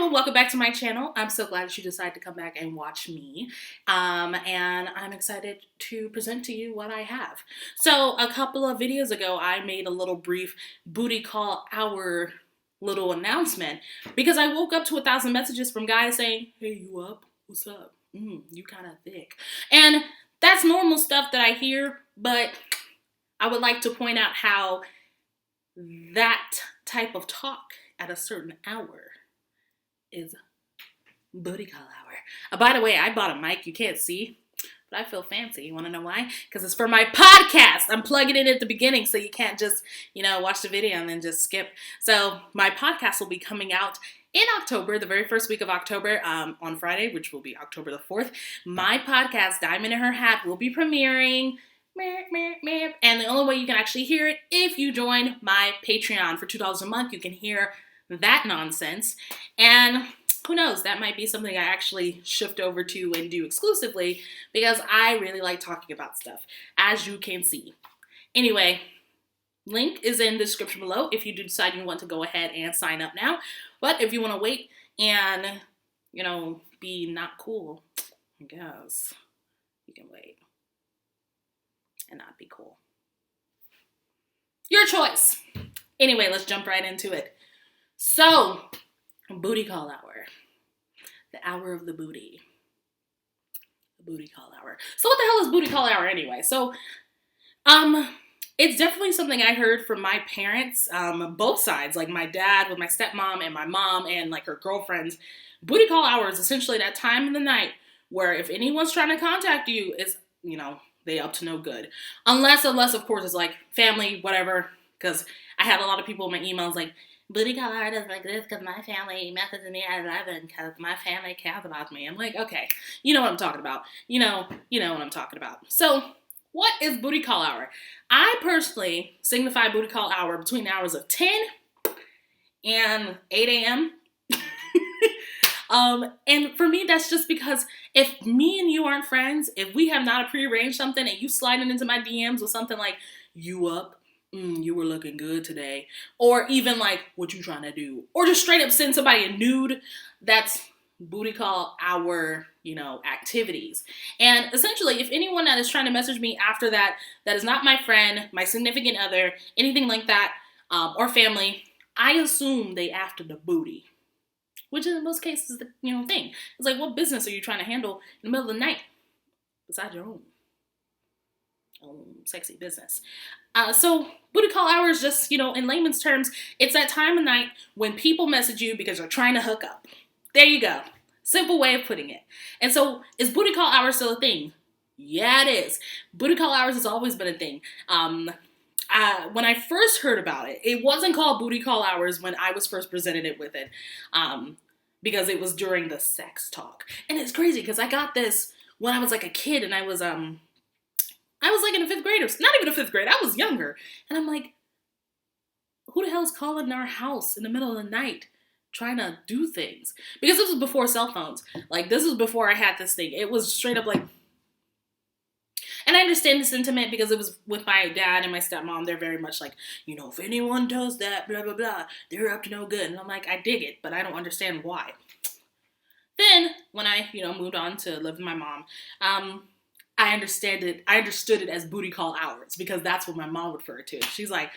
Hello, welcome back to my channel. I'm so glad that you decided to come back and watch me. And I'm excited to present to you what I have. So a couple of videos ago, I made a little brief booty call hour little announcement because I woke up to 1,000 messages from guys saying, "Hey, you up? What's up? You kind of thick." And that's normal stuff that I hear, but I would like to point out how that type of talk at a certain hour is booty call hour. By the way, I bought a mic. You can't see, but I feel fancy. You want to know why? Because it's for my podcast. I'm plugging it at the beginning so you can't just, watch the video and then just skip. So my podcast will be coming out in October, the very first week of October, on Friday, which will be October the 4th. My podcast, Diamond in Her Hat, will be premiering. And the only way you can actually hear it if you join my Patreon for $2 a month. You can hear that nonsense. And who knows, that might be something I actually shift over to and do exclusively because I really like talking about stuff, as you can see. Anyway, link is in the description below if you do decide you want to go ahead and sign up now. But if you want to wait and, be not cool, I guess you can wait and not be cool. Your choice. Anyway, let's jump right into it. So, booty call hour. The hour of the booty. The booty call hour. So what the hell is booty call hour anyway? So, it's definitely something I heard from my parents, both sides, like my dad with my stepmom and my mom and like her girlfriends. Booty call hour is essentially that time of the night where if anyone's trying to contact you, it's, they up to no good. Unless of course it's like family, whatever, because I had a lot of people in my emails like, booty call hour does like this because my family messages me at 11 because my family cares about me. I'm like, okay, you know what I'm talking about. You know what I'm talking about. So what is booty call hour? I personally signify booty call hour between the hours of 10 and 8 a.m. And for me, that's just because if me and you aren't friends, if we have not prearranged something and you sliding into my DMs with something like, "You up? You were looking good today," or even like, "What you trying to do?" or just straight up send somebody a nude, that's booty call hour, activities. And essentially, if anyone that is trying to message me after that is not my friend, my significant other, anything like that, or family, I assume they after the booty. Which in most cases is the thing. It's like, what business are you trying to handle in the middle of the night besides your own sexy business? So booty call hour is just, in layman's terms, it's that time of night when people message you because they're trying to hook up. There you go. Simple way of putting it. And so is booty call hour still a thing? Yeah, it is. Booty call hours has always been a thing. When I first heard about it, it wasn't called booty call hours when I was first presented it with it, because it was during the sex talk. And it's crazy because I got this when I was like a kid and I was like in the 5th grade, or not even a 5th grade, I was younger. And I'm like, who the hell is calling our house in the middle of the night trying to do things? Because this was before cell phones. Like, this was before I had this thing. It was straight up like, and I understand the sentiment because it was with my dad and my stepmom. They're very much like, if anyone does that, blah, blah, blah, they're up to no good. And I'm like, I dig it, but I don't understand why. Then when I, moved on to live with my mom, I understood it as booty call hours because that's what my mom referred to. She's like,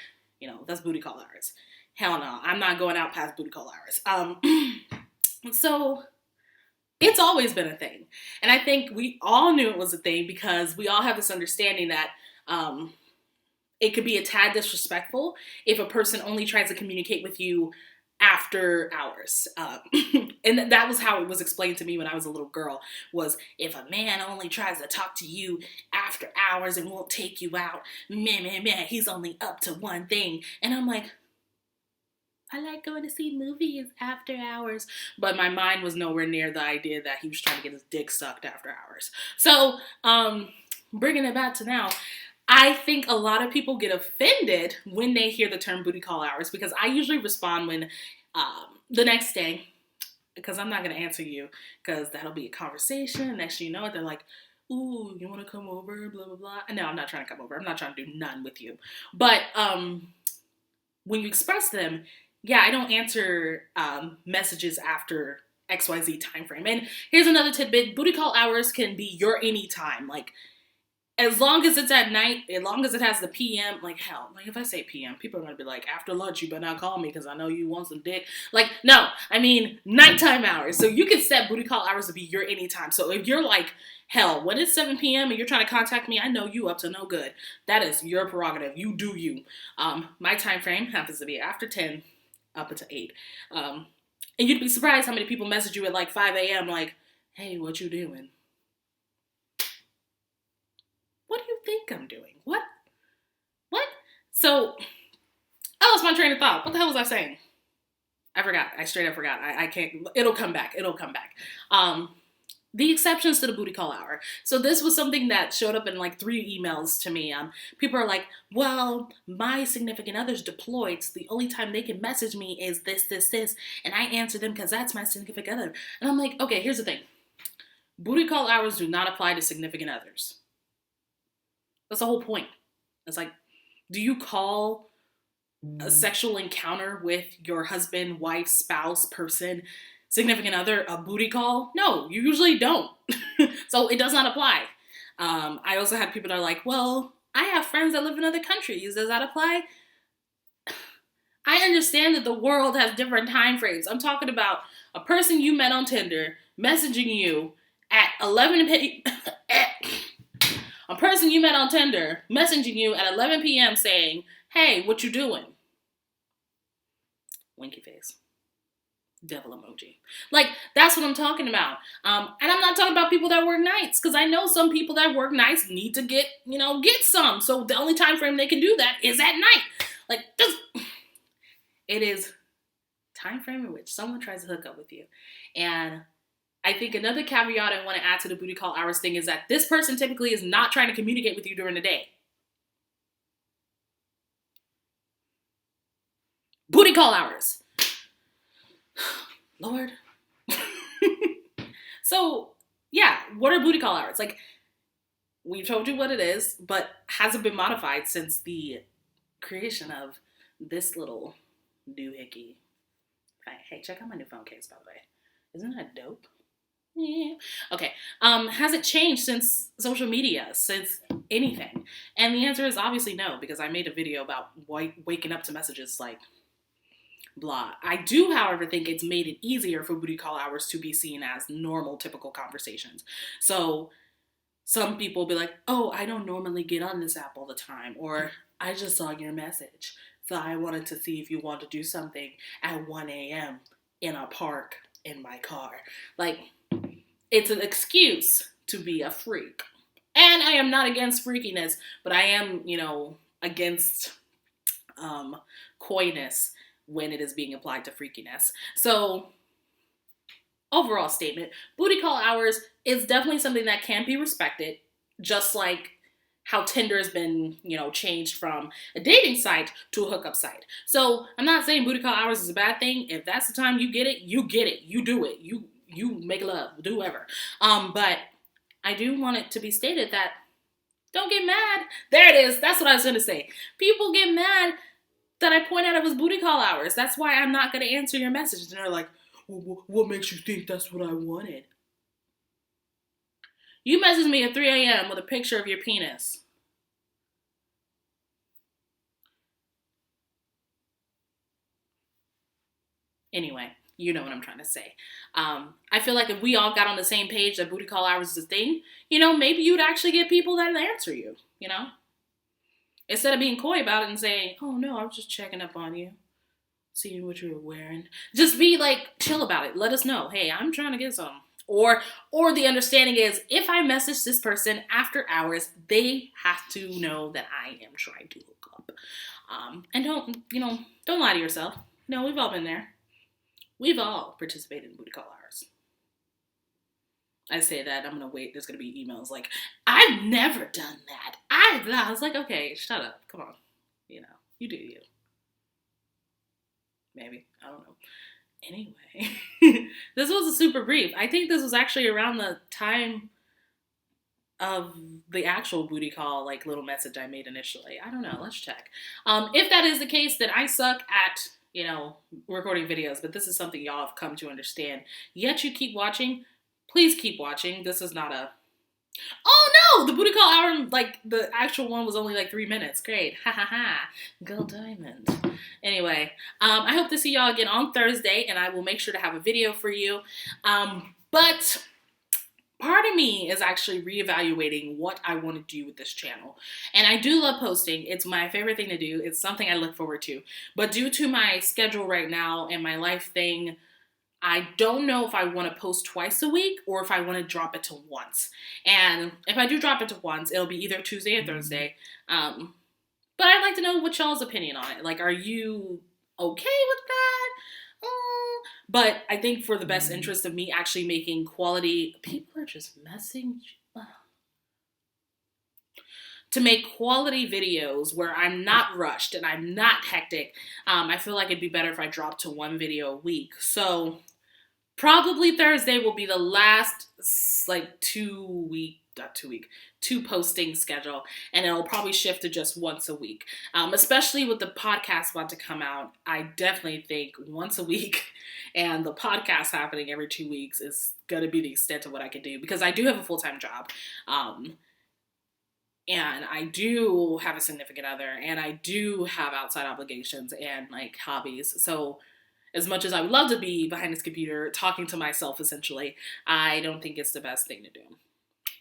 that's booty call hours. Hell no, I'm not going out past booty call hours. So it's always been a thing. And I think we all knew it was a thing because we all have this understanding that it could be a tad disrespectful if a person only tries to communicate with you after hours. And that was how it was explained to me when I was a little girl, was if a man only tries to talk to you after hours and won't take you out, he's only up to one thing. And I'm like, I like going to see movies after hours. But my mind was nowhere near the idea that he was trying to get his dick sucked after hours. So, bringing it back to now, I think a lot of people get offended when they hear the term booty call hours because I usually respond when the next day, because I'm not going to answer you because that'll be a conversation. Next thing you know it, they're like, "Ooh, you want to come over, blah, blah, blah." No, I'm not trying to come over. I'm not trying to do none with you. But when you express them, yeah, I don't answer messages after XYZ time frame. And here's another tidbit: booty call hours can be your anytime. Like, as long as it's at night, as long as it has the PM, like hell, like if I say PM, people are gonna be like, after lunch, you better not call me because I know you want some dick. Like, no, I mean nighttime hours. So you can set booty call hours to be your anytime. So if you're like, hell, when it's 7 p.m. and you're trying to contact me, I know you up to no good. That is your prerogative. You do you. My time frame happens to be after 10 up until 8. And you'd be surprised how many people message you at like 5 a.m. like, hey, what you doing? What do you think I'm doing? What? What? So, I lost my train of thought. What the hell was I saying? I forgot. I straight up forgot. I can't. It'll come back. It'll come back. The exceptions to the booty call hour. So this was something that showed up in like 3 emails to me. People are like, well, my significant other's deployed, so the only time they can message me is this, and I answer them because that's my significant other. And I'm like, okay, here's the thing. Booty call hours do not apply to significant others. That's the whole point. It's like, do you call a sexual encounter with your husband, wife, spouse, person, significant other a booty call? No, you usually don't. So it does not apply. I also had people that are like, well, I have friends that live in other countries. Does that apply? I understand that the world has different time frames. I'm talking about a person you met on Tinder messaging you at 11 p.m. A person you met on Tinder messaging you at 11 p.m. saying, hey, what you doing? Winky face. Devil emoji. Like, that's what I'm talking about. And I'm not talking about people that work nights, because I know some people that work nights need to get some. So the only time frame they can do that is at night. Like, it is time frame in which someone tries to hook up with you. And I think another caveat I want to add to the booty call hours thing is that this person typically is not trying to communicate with you during the day. Booty call hours. Lord. So, yeah, what are booty call hours? Like, we've told you what it is, but hasn't been modified since the creation of this little doohickey. Hey, check out my new phone case, by the way. Isn't that dope? Yeah. Okay. Has it changed since social media, since anything? And the answer is obviously no, because I made a video about waking up to messages like blah. I do, however, think it's made it easier for booty call hours to be seen as normal, typical conversations. So some people be like, oh, I don't normally get on this app all the time, or I just saw your message, so I wanted to see if you want to do something at 1 a.m. in a park in my car. Like, it's an excuse to be a freak. And I am not against freakiness, but I am, against coyness when it is being applied to freakiness. So, overall statement, booty call hours is definitely something that can be respected, just like how Tinder has been, changed from a dating site to a hookup site. So, I'm not saying booty call hours is a bad thing. If that's the time you get it, you get it. You do it. You make love, do whatever. But I do want it to be stated that don't get mad. There it is. That's what I was going to say. People get mad that I point out it was booty call hours. That's why I'm not going to answer your message. And they're like, well, what makes you think that's what I wanted? You messaged me at 3 a.m. with a picture of your penis. Anyway. You know what I'm trying to say. I feel like if we all got on the same page that booty call hours is a thing, maybe you'd actually get people that answer you, Instead of being coy about it and saying, oh no, I was just checking up on you, seeing what you were wearing. Just be like, chill about it. Let us know. Hey, I'm trying to get some. Or the understanding is, if I message this person after hours, they have to know that I am trying to hook up. And don't lie to yourself. No, we've all been there. We've all participated in booty call hours. I say that, I'm going to wait. There's going to be emails like, I've never done that. I was like, okay, shut up. Come on. You do you. Maybe. I don't know. Anyway, this was a super brief. I think this was actually around the time of the actual booty call, little message I made initially. I don't know. Let's check. If that is the case, then I suck at recording videos, but this is something y'all have come to understand. Yet you keep watching. Please keep watching. This is not a... Oh no! The booty call hour, like the actual one was only like 3 minutes. Great. Ha ha ha. Go Diamond. Anyway, I hope to see y'all again on Thursday, and I will make sure to have a video for you. But part of me is actually reevaluating what I want to do with this channel. And I do love posting. It's my favorite thing to do. It's something I look forward to. But due to my schedule right now and my life thing, I don't know if I want to post twice a week or if I want to drop it to once. And if I do drop it to once, it'll be either Tuesday or Thursday. But I'd like to know what y'all's opinion on it. Like, are you okay with that? But I think for the best interest of me actually making quality... People are just messing... To make quality videos where I'm not rushed and I'm not hectic, I feel like it'd be better if I dropped to one video a week. So probably Thursday will be the last, like, two posting schedule, and it'll probably shift to just once a week. Especially with the podcast about to come out, I definitely think once a week and the podcast happening every 2 weeks is going to be the extent of what I can do, because I do have a full-time job. And I do have a significant other, and I do have outside obligations and like hobbies. So as much as I would love to be behind this computer talking to myself, essentially, I don't think it's the best thing to do.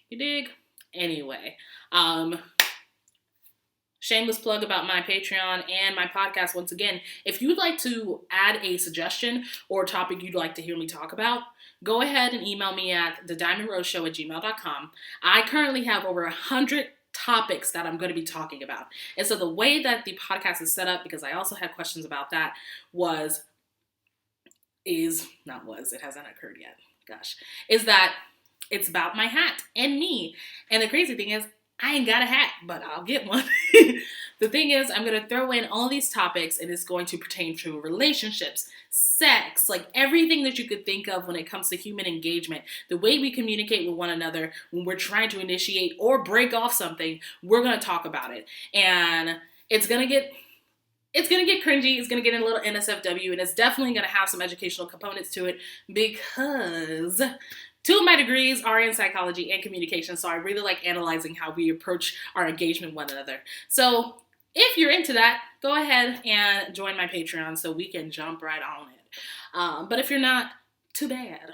You dig? Anyway, shameless plug about my Patreon and my podcast once again. If you'd like to add a suggestion or a topic you'd like to hear me talk about, go ahead and email me at thediamondroseshow@gmail.com. I currently have over 100 topics that I'm going to be talking about. And so the way that the podcast is set up, because I also had questions about that, it hasn't occurred yet, is that it's about my hat and me. And the crazy thing is, I ain't got a hat, but I'll get one. The thing is, I'm going to throw in all these topics, and it's going to pertain to relationships, sex, like everything that you could think of when it comes to human engagement, the way we communicate with one another when we're trying to initiate or break off something. We're going to talk about it. And it's going to get cringy. It's going to get a little NSFW, and it's definitely going to have some educational components to it, because 2 of my degrees are in psychology and communication, so I really like analyzing how we approach our engagement with one another. So if you're into that, go ahead and join my Patreon so we can jump right on it. But if you're not, too bad.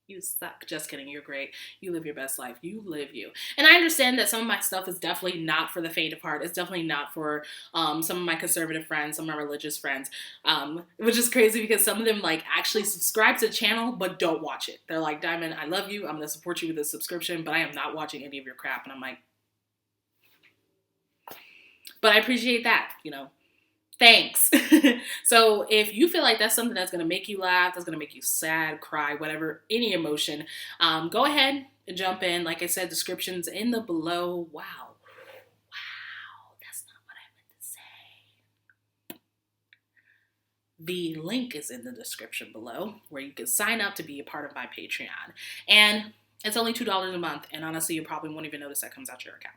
You suck. Just kidding. You're great. You live your best life. You live you. And I understand that some of my stuff is definitely not for the faint of heart. It's definitely not for some of my conservative friends, some of my religious friends, which is crazy because some of them like actually subscribe to the channel but don't watch it. They're like, Diamond, I love you. I'm going to support you with a subscription, but I am not watching any of your crap. And I'm like, but I appreciate that, Thanks. So if you feel like that's something that's going to make you laugh, that's going to make you sad, cry, whatever, any emotion, go ahead and jump in. Like I said, descriptions in the below. Wow, that's not what I meant to say. The link is in the description below where you can sign up to be a part of my Patreon. And it's only $2 a month. And honestly, you probably won't even notice that comes out your account.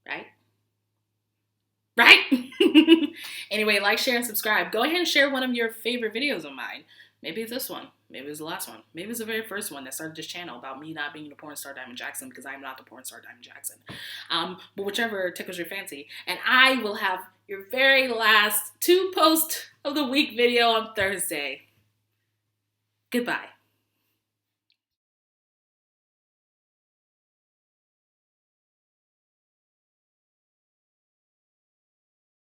Right? Anyway, like, share, and subscribe. Go ahead and share one of your favorite videos of mine. Maybe it's this one. Maybe it's the last one. Maybe it's the very first one that started this channel about me not being the porn star Diamond Jackson, because I'm not the porn star Diamond Jackson. But whichever tickles your fancy. And I will have your very last 2 post of the week video on Thursday. Goodbye.